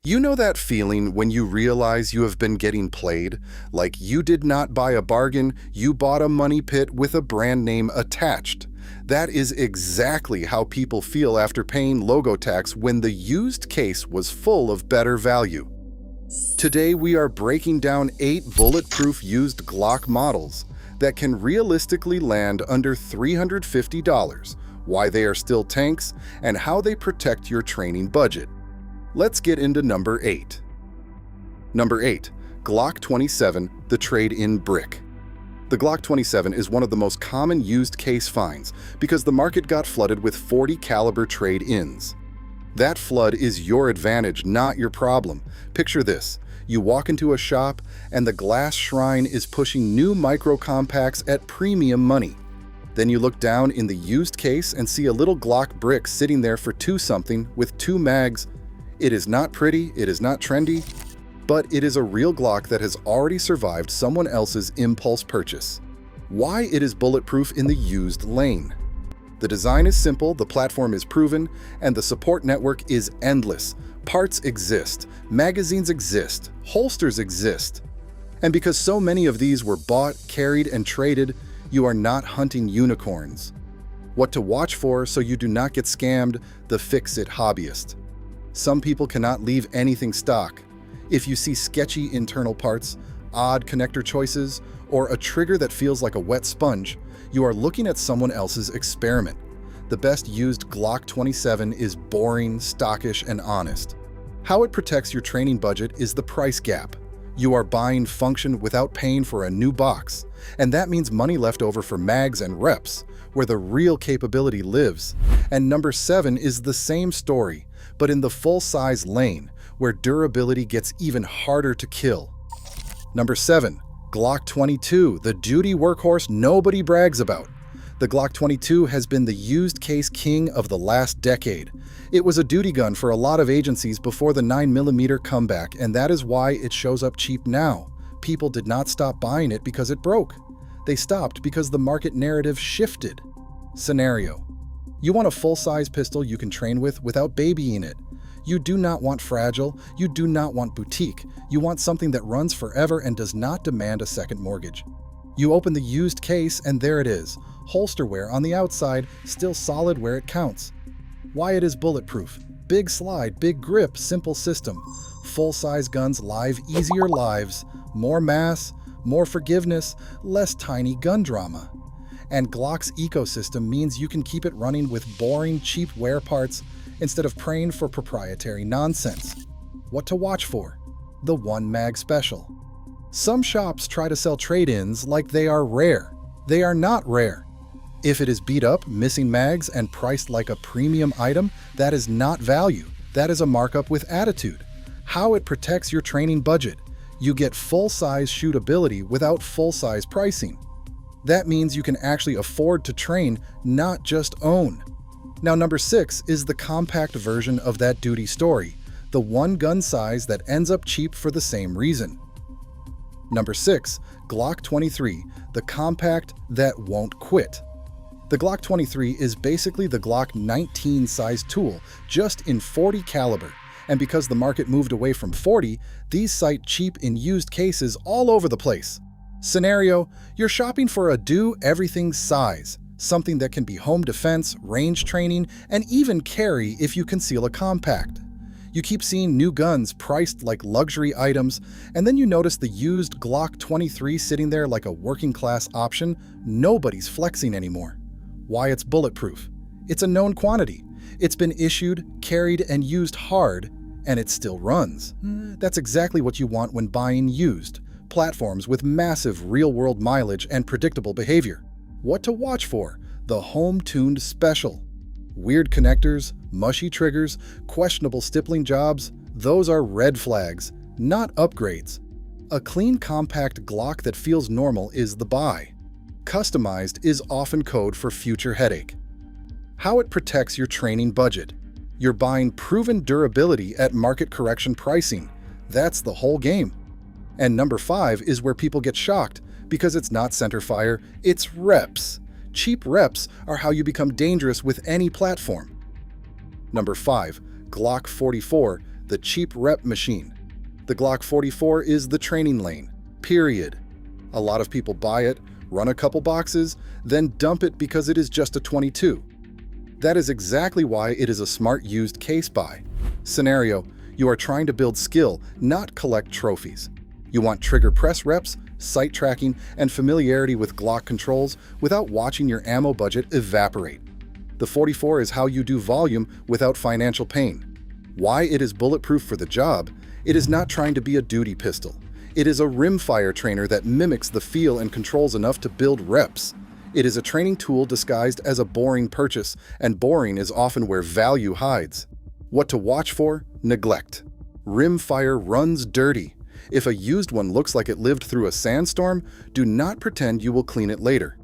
You know that feeling when you realize you have been getting played? Like you did not buy a bargain, you bought a money pit with a brand name attached. That is exactly how people feel after paying logo tax when the used case was full of better value. Today we are breaking down 8 bulletproof used Glock models that can realistically land under $350, why they are still tanks, and how they protect your training budget. Let's get into number 8. Number 8. Glock 27, the trade-in brick. The Glock 27 is one of the most common used case finds because the market got flooded with .40 caliber trade-ins. That flood is your advantage, not your problem. Picture this. You walk into a shop and the glass shrine is pushing new micro compacts at premium money. Then you look down in the used case and see a little Glock brick sitting there for $2-something with 2 mags. It is not pretty, it is not trendy, but it is a real Glock that has already survived someone else's impulse purchase. Why it is bulletproof in the used lane? The design is simple, the platform is proven, and the support network is endless. Parts exist, magazines exist, holsters exist. And because so many of these were bought, carried, and traded, you are not hunting unicorns. What to watch for so you do not get scammed, the fix-it hobbyist. Some people cannot leave anything stock. If you see sketchy internal parts, odd connector choices, or a trigger that feels like a wet sponge, you are looking at someone else's experiment. The best used Glock 27 is boring, stockish, and honest. How it protects your training budget is the price gap. You are buying function without paying for a new box, and that means money left over for mags and reps, where the real capability lives. And number 7 is the same story, but in the full-size lane, where durability gets even harder to kill. Number 7. Glock 22, the duty workhorse nobody brags about. The Glock 22 has been the used case king of the last decade. It was a duty gun for a lot of agencies before the 9mm comeback, and that is why it shows up cheap now. People did not stop buying it because it broke. They stopped because the market narrative shifted. Scenario: you want a full-size pistol you can train with without babying it. You do not want fragile, you do not want boutique, you want something that runs forever and does not demand a second mortgage. You open the used case and there it is, holster wear on the outside, still solid where it counts. Why it is bulletproof: big slide, big grip, simple system. Full-size guns live easier lives, more mass, more forgiveness, less tiny gun drama. And Glock's ecosystem means you can keep it running with boring, cheap wear parts instead of praying for proprietary nonsense. What to watch for? The 1 mag special. Some shops try to sell trade-ins like they are rare. They are not rare. If it is beat up, missing mags, and priced like a premium item, that is not value. That is a markup with attitude. How it protects your training budget: you get full-size shootability without full-size pricing. That means you can actually afford to train, not just own. Now, number 6 is the compact version of that duty story, the 1 gun size that ends up cheap for the same reason. Number 6, Glock 23, the compact that won't quit. The Glock 23 is basically the Glock 19 size tool, just in .40 caliber. And because the market moved away from .40, these cite cheap in used cases all over the place. Scenario: you're shopping for a do-everything size, something that can be home defense, range training, and even carry if you conceal a compact. You keep seeing new guns priced like luxury items, and then you notice the used Glock 23 sitting there like a working-class option. Nobody's flexing anymore. Why it's bulletproof? It's a known quantity. It's been issued, carried, and used hard, and it still runs. That's exactly what you want when buying used platforms with massive real-world mileage and predictable behavior. What to watch for? The home-tuned special. Weird connectors, mushy triggers, questionable stippling jobs, those are red flags, not upgrades. A clean, compact Glock that feels normal is the buy. Customized is often code for future headache. How it protects your training budget. You're buying proven durability at market correction pricing. That's the whole game. And number 5 is where people get shocked because it's not center fire, it's reps. Cheap reps are how you become dangerous with any platform. Number 5, Glock 44, the cheap rep machine. The Glock 44 is the training lane, period. A lot of people buy it, run a couple boxes, then dump it because it is just a 22. That is exactly why it is a smart used case buy. Scenario: you are trying to build skill, not collect trophies. You want trigger press reps, sight tracking, and familiarity with Glock controls without watching your ammo budget evaporate. The 44 is how you do volume without financial pain. Why it is bulletproof for the job: it is not trying to be a duty pistol. It is a rimfire trainer that mimics the feel and controls enough to build reps. It is a training tool disguised as a boring purchase, and boring is often where value hides. What to watch for? Neglect. Rimfire runs dirty. If a used one looks like it lived through a sandstorm, do not pretend you will clean it later.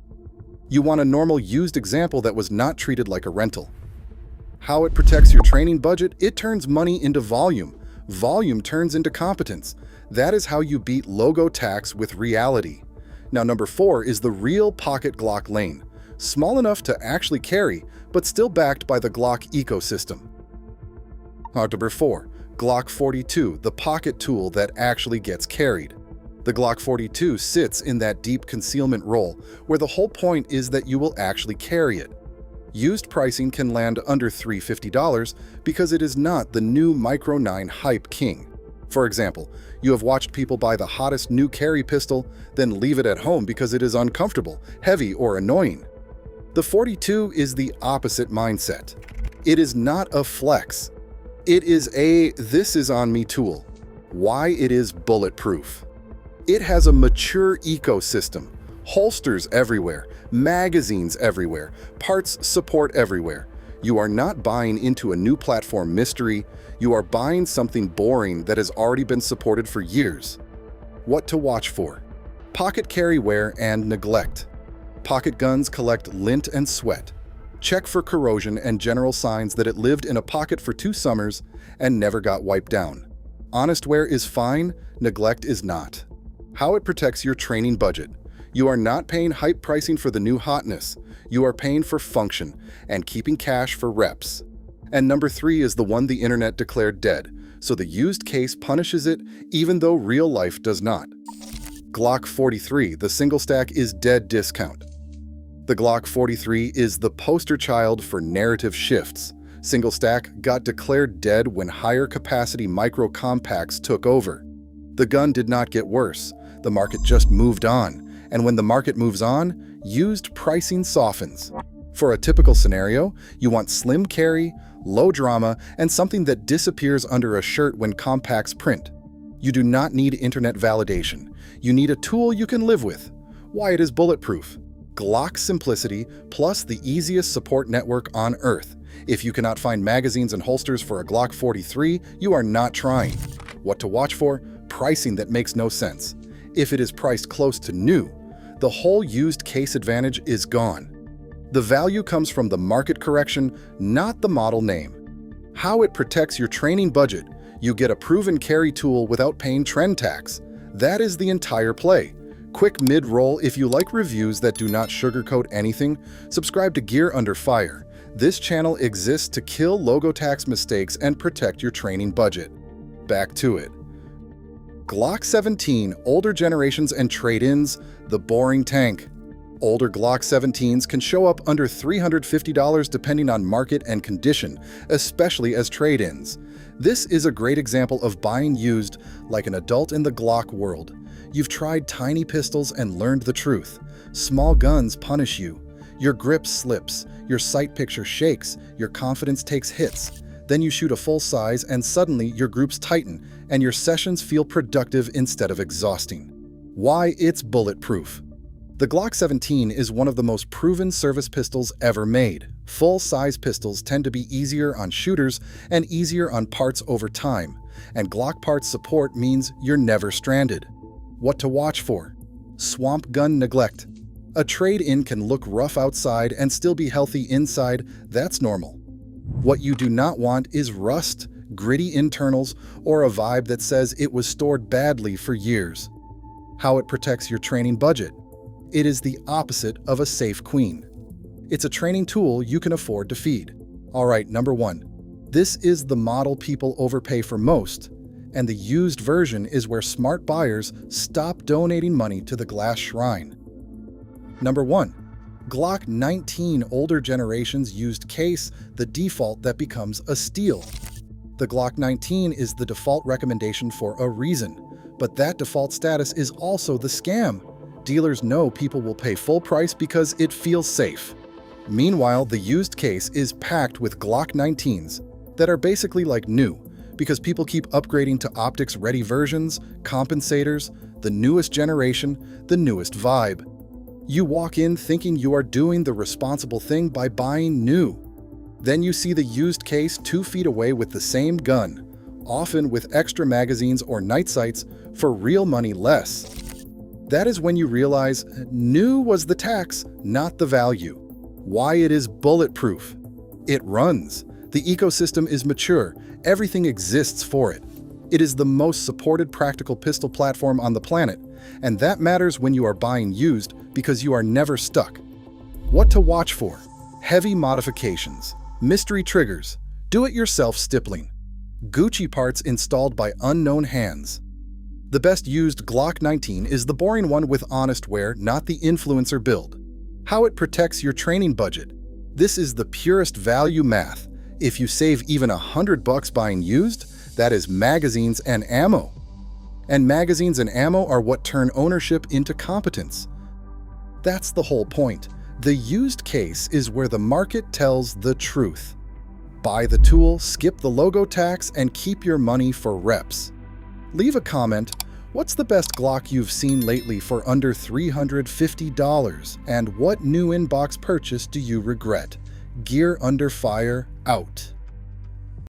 You want a normal used example that was not treated like a rental. How it protects your training budget? It turns money into volume. Volume turns into competence. That is how you beat logo tax with reality. Now, number 4 is the real pocket Glock lane. Small enough to actually carry, but still backed by the Glock ecosystem. Number 4, Glock 42, the pocket tool that actually gets carried. The Glock 42 sits in that deep concealment role, where the whole point is that you will actually carry it. Used pricing can land under $350 because it is not the new Micro 9 hype king. For example, you have watched people buy the hottest new carry pistol, then leave it at home because it is uncomfortable, heavy, or annoying. The 42 is the opposite mindset. It is not a flex. It is a "this is on me" tool. Why it is bulletproof? It has a mature ecosystem. Holsters everywhere, magazines everywhere, parts support everywhere. You are not buying into a new platform mystery. You are buying something boring that has already been supported for years. What to watch for? Pocket carry wear and neglect. Pocket guns collect lint and sweat. Check for corrosion and general signs that it lived in a pocket for 2 summers and never got wiped down. Honest wear is fine, neglect is not. How it protects your training budget. You are not paying hype pricing for the new hotness. You are paying for function and keeping cash for reps. And number 3 is the one the internet declared dead, so the used case punishes it even though real life does not. Glock 43, the single stack, is dead discount. The Glock 43 is the poster child for narrative shifts. Single stack got declared dead when higher capacity micro compacts took over. The gun did not get worse. The market just moved on. And when the market moves on, used pricing softens. For a typical scenario, you want slim carry, low drama, and something that disappears under a shirt when compacts print. You do not need internet validation. You need a tool you can live with. Why it is bulletproof? Glock simplicity plus the easiest support network on earth. If you cannot find magazines and holsters for a Glock 43, you are not trying. What to watch for? Pricing that makes no sense. If it is priced close to new, the whole used case advantage is gone. The value comes from the market correction, not the model name. How it protects your training budget. You get a proven carry tool without paying trend tax. That is the entire play. Quick mid-roll: if you like reviews that do not sugarcoat anything, subscribe to Gear Under Fire. This channel exists to kill logo tax mistakes and protect your training budget. Back to it. Glock 17, older generations and trade-ins, the boring tank. Older Glock 17s can show up under $350 depending on market and condition, especially as trade-ins. This is a great example of buying used like an adult in the Glock world. You've tried tiny pistols and learned the truth. Small guns punish you. Your grip slips, your sight picture shakes, your confidence takes hits. Then you shoot a full size and suddenly your groups tighten and your sessions feel productive instead of exhausting. Why it's bulletproof. The Glock 17 is one of the most proven service pistols ever made. Full-size pistols tend to be easier on shooters and easier on parts over time, and Glock parts support means you're never stranded. What to watch for? Swamp gun neglect. A trade-in can look rough outside and still be healthy inside. That's normal. What you do not want is rust, gritty internals, or a vibe that says it was stored badly for years. How it protects your training budget. It is the opposite of a safe queen. It's a training tool you can afford to feed. All right, number 1. This is the model people overpay for most, and the used version is where smart buyers stop donating money to the glass shrine. Number 1. Glock 19 older generations used case, the default that becomes a steal. The Glock 19 is the default recommendation for a reason, but that default status is also the scam. Dealers know people will pay full price because it feels safe. Meanwhile, the used case is packed with Glock 19s that are basically like new, because people keep upgrading to optics-ready versions, compensators, the newest generation, the newest vibe. You walk in thinking you are doing the responsible thing by buying new. Then you see the used case 2 feet away with the same gun, often with extra magazines or night sights for real money less. That is when you realize new was the tax, not the value. Why it is bulletproof. It runs. The ecosystem is mature. Everything exists for it. It is the most supported practical pistol platform on the planet, and that matters when you are buying used because you are never stuck. What to watch for? Heavy modifications, mystery triggers, do-it-yourself stippling, Gucci parts installed by unknown hands. The best used Glock 19 is the boring one with honest wear, not the influencer build. How it protects your training budget. This is the purest value math. If you save even $100 buying used, that is magazines and ammo. And magazines and ammo are what turn ownership into competence. That's the whole point. The used case is where the market tells the truth. Buy the tool, skip the logo tax, and keep your money for reps. Leave a comment. What's the best Glock you've seen lately for under $350? And what new inbox purchase do you regret? Gear Under Fire out.